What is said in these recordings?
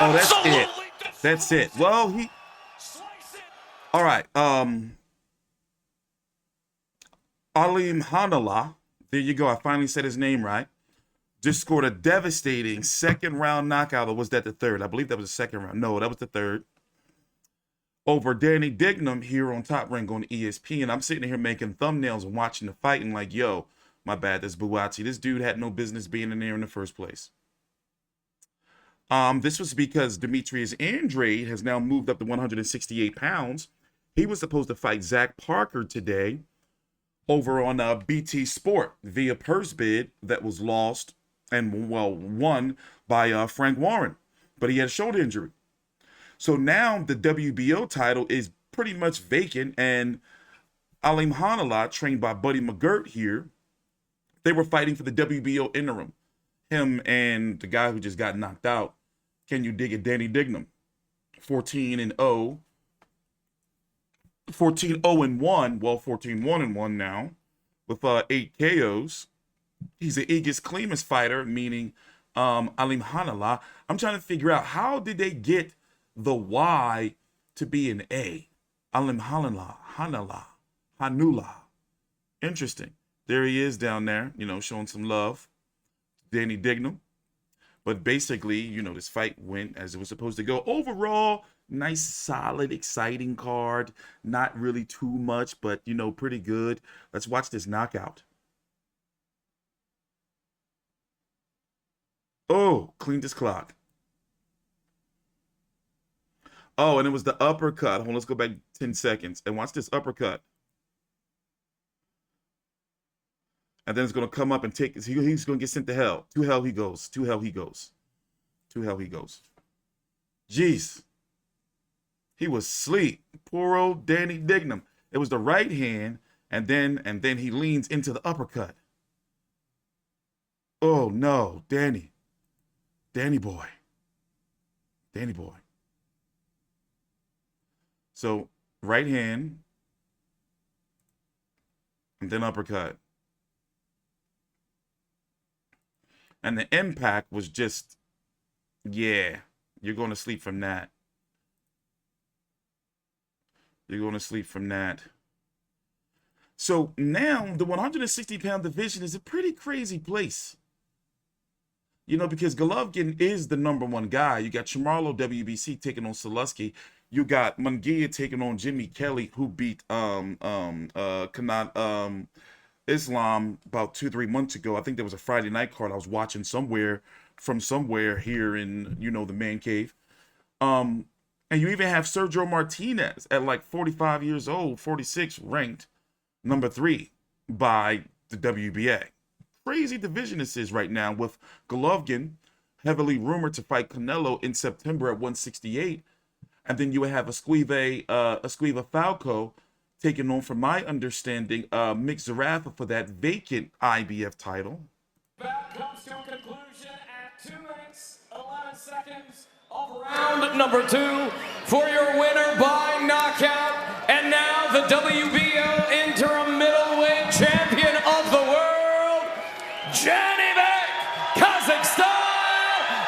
Oh, that's it. That's it. Well, he. All right. Alimkhanuly. There you go. I finally said his name right. Just scored a devastating second round knockout. Or was that the third? I believe that was the second round. No, that was the third. Over Danny Dignum here on Top Rank on ESPN. I'm sitting here making thumbnails and watching the fight and like, yo, my bad, that's Buatsi. This dude had no business being in there in the first place. This was because Demetrius Andrade has now moved up to 168 pounds. He was supposed to fight Zach Parker today over on BT Sport via purse bid that was lost and, well, won by Frank Warren. But he had a shoulder injury. So now the WBO title is pretty much vacant, and Alimkhanuly, trained by Buddy McGirt here, they were fighting for the WBO interim. Him and the guy who just got knocked out, can you dig it, Danny Dignum, 14-0, 14-0-1, well, 14-1-1 now, with 8 KOs. He's an Aegis Clemus fighter, meaning Alimkhanuly. I'm trying to figure out, how did they get the Y to be an A? Alimkhanuly, Hanula. Interesting. There he is down there, showing some love. Danny Dignum. But basically, this fight went as it was supposed to go. Overall, nice, solid, exciting card. Not really too much, but, pretty good. Let's watch this knockout. Oh, cleaned his clock. Oh, and it was the uppercut. Hold on, let's go back 10 seconds. And watch this uppercut. And then it's going to come up and take, he's going to get sent to hell. To hell he goes. To hell he goes. To hell he goes. Jeez. He was asleep. Poor old Danny Dignum. It was the right hand, and then he leans into the uppercut. Oh, no. Danny. Danny boy. Danny boy. So, right hand, and then uppercut. And the impact was just, yeah, you're going to sleep from that. You're going to sleep from that. So now the 160-pound division is a pretty crazy place. Because Golovkin is the #1 guy. You got Chamorro WBC taking on Soluski. You got Munguia taking on Jimmy Kelly, who beat Islam about 2-3 months ago. I think there was a Friday night card I was watching somewhere here in the man cave. And you even have Sergio Martinez at like 45 years old, 46, ranked #3 by the WBA. Crazy division this is right now, with Golovkin heavily rumored to fight Canelo in September at 168, and then you have Esquiva Falco taking on, from my understanding, Mick Zarafa for that vacant IBF title. That comes to a conclusion at 2 minutes, 11 seconds of round number 2 for your winner by knockout. And now the WBO interim middleweight champion of the world, Zhanibek, Kazakhstan,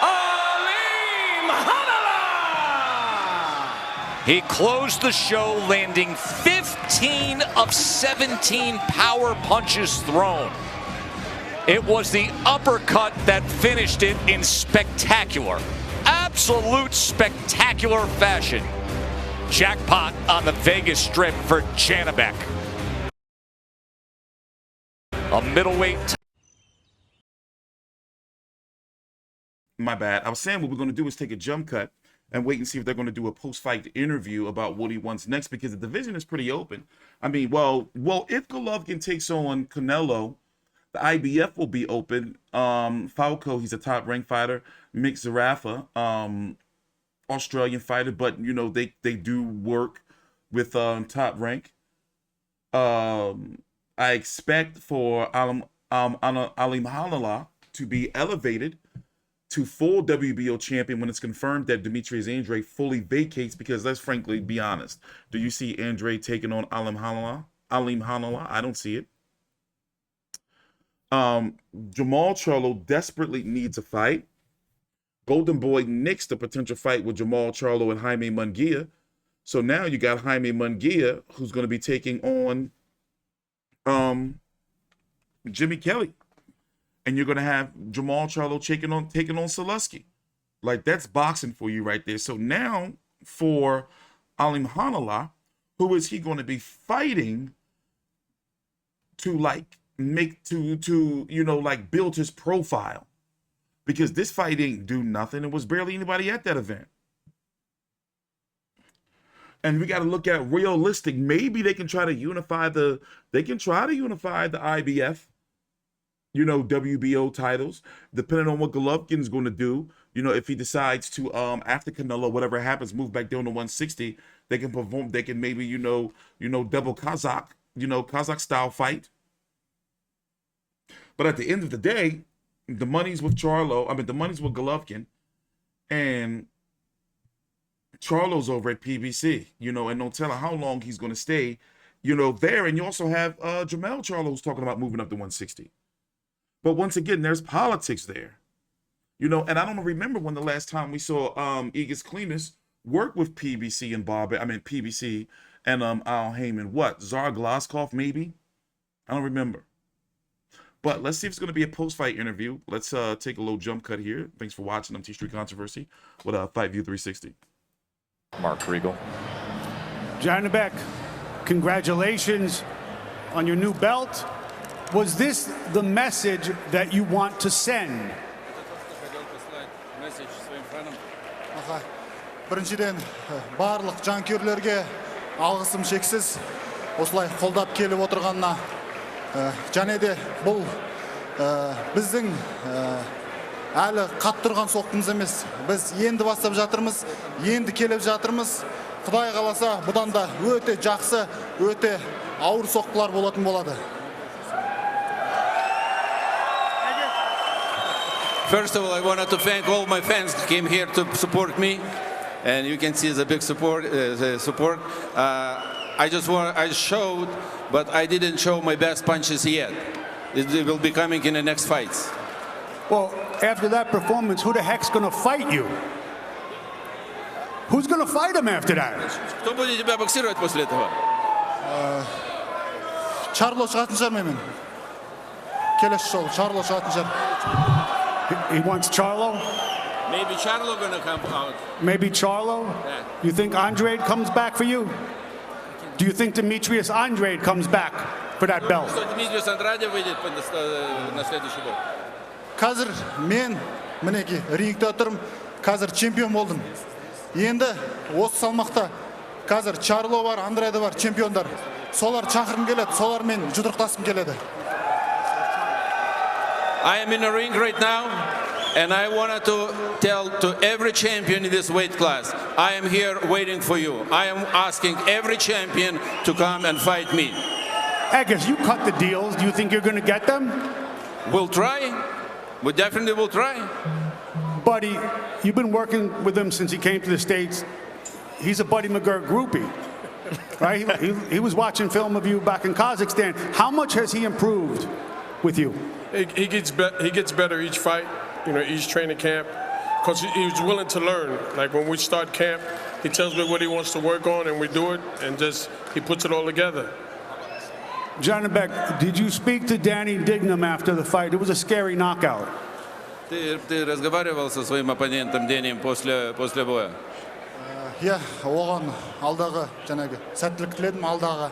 Alimkhanuly. He closed the show landing 15 of 17 power punches thrown. It was the uppercut that finished it in spectacular, absolute spectacular fashion. Jackpot on the Vegas Strip for Zhanibek. A middleweight. My bad. I was saying what we're going to do is take a jump cut and wait and see if they're going to do a post-fight interview about what he wants next, because the division is pretty open. I mean, well, if Golovkin takes on Canelo, the IBF will be open. Falco, he's a top-ranked fighter. Mick Zarafa, Australian fighter, but they do work with Top Rank. I expect for Alimkhanuly to be elevated to full WBO champion when it's confirmed that Demetrius Andrade fully vacates, because let's frankly be honest. Do you see Andrade taking on Alimkhanuly? I don't see it. Jamal Charlo desperately needs a fight. Golden Boy nixed the potential fight with Jamal Charlo and Jaime Munguia. So now you got Jaime Munguia, who's going to be taking on Jimmy Kelly. And you're going to have Jamal Charlo taking on Soluski. Like, that's boxing for you right there. So now for Alimkhanuly, who is he going to be fighting to, like, make to you know, like, build his profile? Because this fight ain't do nothing. It was barely anybody at that event. And we got to look at realistic. Maybe they can try to unify the IBF, you know, WBO titles, depending on what Golovkin's going to do. You know, if he decides to, after Canelo, whatever happens, move back down to 160, they can perform. They can maybe, you know, double Kazakh style fight. But at the end of the day, the money's with Charlo. I mean, the money's with Golovkin, and Charlo's over at PBC. You know, and don't tell her how long he's going to stay, you know, there. And you also have Jamal Charlo who's talking about moving up to 160. But once again, there's politics there. You know, and I don't remember when the last time we saw Aegis Clemus work with PBC and PBC and Al Heyman. What? Tsar Glaskov, maybe? I don't remember. But let's see if it's going to be a post-fight interview. Let's take a little jump cut here. Thanks for watching MT Street Controversy with Fight View 360. Mark Regal. Zhanibek, congratulations on your new belt. Was this the message that you want to send? Біріншіден барлық жанкүйерлерге алғысым шексіз. Осылай қолдап келіп отырғанына. Және де бұл біздің әлі қат тұрған соққымыз емес. Біз енді бастап жатырмыз, енді келіп жатырмыз. Құдай қаласа, бұдан да өте жақсы, өте ауыр соққылар болатын болады. First of all, I wanted to thank all my fans who came here to support me, and you can see the big support. I showed, but I didn't show my best punches yet. It will be coming in the next fights. Well, after that performance, who the heck's going to fight you? Who's going to fight him after that? Кто будет тебя боксировать после этого? Чарло шығатын шығар мен. Келесі жолы Чарло шығатын шығар. He wants Charlo? Maybe Charlo gonna come out. Maybe Charlo? Yeah. You think Andrade comes back for you? Do you think Demetrius Andrade comes back for that belt? Что Дмитриус Андраде выйдет на следующий бой? Қазір мен мінеки рингте отырмын. Қазір чемпион болдым. Енді осы салмақта қазір Чарло бар, Андраде бар, чемпиондар. Солар шақырым келеді, солармен жұдырықтасым келеді. I am in the ring right now, and I wanted to tell to every champion in this weight class, I am here waiting for you. I am asking every champion to come and fight me. Aegis, you cut the deals. Do you think you're going to get them? We'll try. We definitely will try. Buddy, you've been working with him since he came to the States. He's a Buddy McGirt groupie, right? He was watching film of you back in Kazakhstan. How much has he improved with you? He gets better each fight, you know, each training camp, because he's willing to learn. Like when we start camp, he tells me what he wants to work on, and we do it, and just he puts it all together. Zhanibek, did you speak to Danny Dignum after the fight? It was a scary knockout. Ты разговаривал со своим оппонентом Дэнием после боя? Иә, оған алдағы жаңағы сәттілік тіледім алдағы.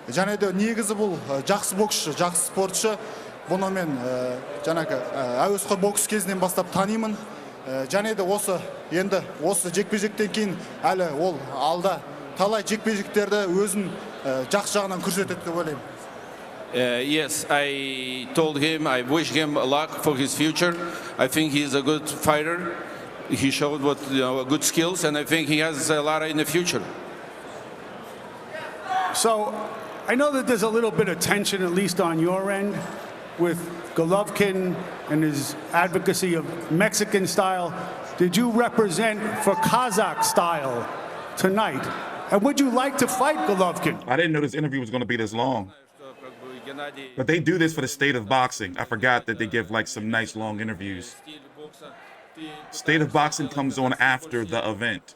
Және де негізі бұл жақсы боксшы, жақсы спортшы. Бұны мен жаңағы әуесқой бокс кезінен бастап танимын. Және де енді осы жекпе-жектен кейін әлі ол алда талай жекпе-жектерді өзін жақсы жағынан көрсетеді деп ойлаймын. Yes, I told him, I wish him luck for his future. I think he's a good fighter. He showed good skills, and I think he has a lot in the future. So, I know that there's a little bit of tension, at least on your end, with Golovkin and his advocacy of Mexican style. Did you represent for Kazakh style tonight? And would you like to fight Golovkin? I didn't know this interview was going to be this long. But they do this for the state of boxing. I forgot that they give like some nice long interviews. State of Boxing comes on after the event.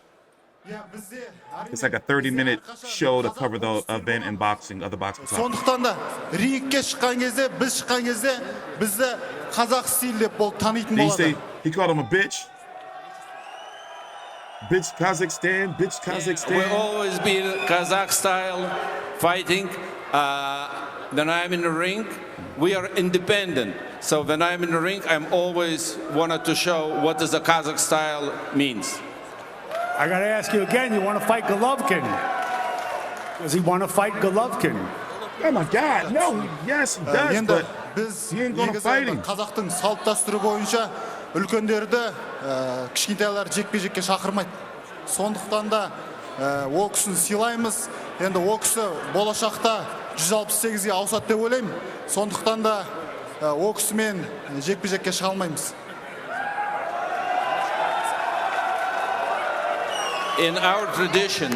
It's like a 30-minute show to cover the event in boxing, other boxing topics. Сондықтан да рингке шыққан кезде, біз шыққан кезде бізді қазақ стиль деп болып танитын Did he болады. say he called him a bitch? Bitch Kazakhstan, bitch We'll Kazakhstan. always be Kazakh style fighting. When I'm in the ring, we are independent. So when I'm in the ring, I'm always wanted to show what does the Kazakh style means. I got to ask you again, you want to fight Golovkin? Does he want to fight Golovkin? Oh my God, no, yes he does, Енді but біз he ain't gonna fight him. қазақтың салт дәстүрі бойынша үлкендерді кішкентайлар жекпе-жекке шақырмайды. Сондықтан да ол кісіні сыйлаймыз. Енді ол кісі болашақта 168-ге ауысады деп ойлаймын. Сондықтан да ол кісімен жекпе-жекке шыға алмаймыз. In our tradition,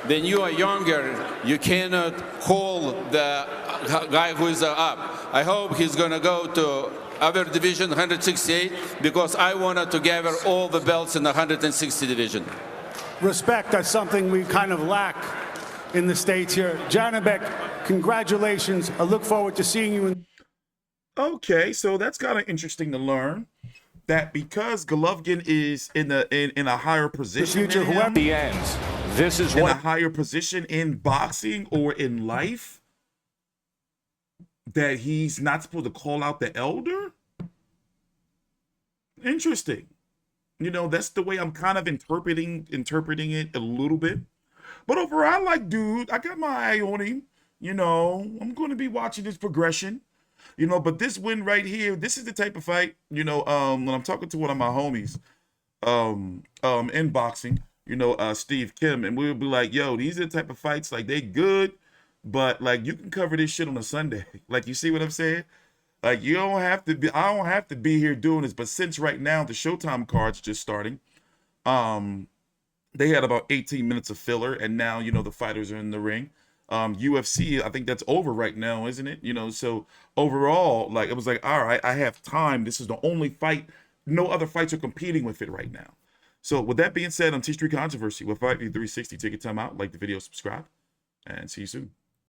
when you are younger, you cannot call the guy who is up. I hope he's going to go to our division, 168, because I wanted to gather all the belts in the 160 division. Respect, that's something we kind of lack in the States here. Zhanibek, congratulations. I look forward to seeing you in... Okay, so that's kind of interesting to learn that because Golovkin is in a higher position future, than him, whoever- The end. This is in a what higher position in boxing or in life, that he's not supposed to call out the elder. Interesting. You know, that's the way I'm kind of interpreting it a little bit. But overall, I like dude. I got my eye on him. You know, I'm going to be watching his progression. You know, but this win right here, this is the type of fight, you know, when I'm talking to one of my homies in boxing, you know, Steve Kim, and we'll be like, yo, these are the type of fights, like, they good, but, like, you can cover this shit on a Sunday. Like, you see what I'm saying? Like, you don't have to be, I don't have to be here doing this, but since right now the Showtime card's just starting, they had about 18 minutes of filler, and now, you know, the fighters are in the ring. UFC, I think that's over right now, isn't it? You know, so overall, like, it was like, all right, I have time. This is the only fight. No other fights are competing with it right now. So with that being said, on T Street Controversy with Fight V360, take your time out, like the video, subscribe, and see you soon.